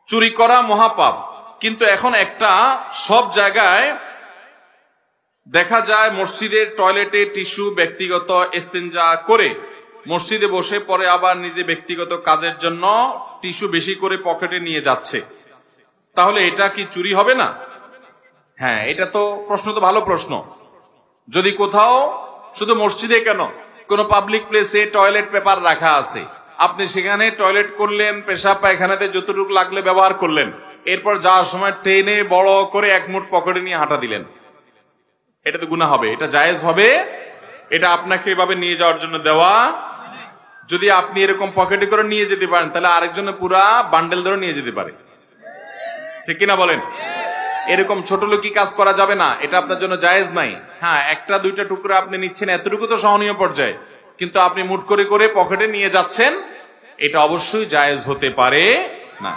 চুরি করা মহাপাপ, কিন্তু এখন একটা সব জায়গায় দেখা যায় মসজিদের টয়লেটে টিস্যু ব্যক্তিগত ইস্তেঞ্জা করে মসজিদে বসে পরে আবার নিজে ব্যক্তিগত কাজের জন্য টিস্যু বেশি করে পকেটে নিয়ে যাচ্ছে। তাহলে এটা কি চুরি হবে না? হ্যাঁ, এটা তো প্রশ্ন তো ভালো প্রশ্ন। যদি কোথাও, শুধু মসজিদে কেন, কোন পাবলিক প্লেসে টয়লেট পেপার রাখা আছে, আপনি সেখানে টয়লেট করলেন, পেশাব পায়খানাতে যতটুকু লাগলে ব্যবহার করলেন, এরপর যাওয়ার সময় ট্রেনে বড় করে এক মুঠ পকেটে নিয়ে হাঁটা দিলেন, এটা তো গুনাহ হবে? এটা জায়েজ হবে? এটা আপনাকে এভাবে নিয়ে যাওয়ার জন্য দেওয়া। যদি আপনি এরকম পকেটে করে নিয়ে যেতে পারেন, তাহলে আরেকজনের পুরা বান্ডেল ধরে নিয়ে যেতে পারে, ঠিক কিনা বলেন? এরকম ছোট লোকি কাজ করা যাবে না, এটা আপনার জন্য জায়েজ নাই। হ্যাঁ, একটা দুইটা টুকরা আপনি নিচ্ছেন, এতটুকু তো সহনীয় পর্যায়ে, কিন্তু আপনি মুঠ করে করে পকেটে নিয়ে যাচ্ছেন, এটা অবশ্যই জায়েজ হতে পারে না।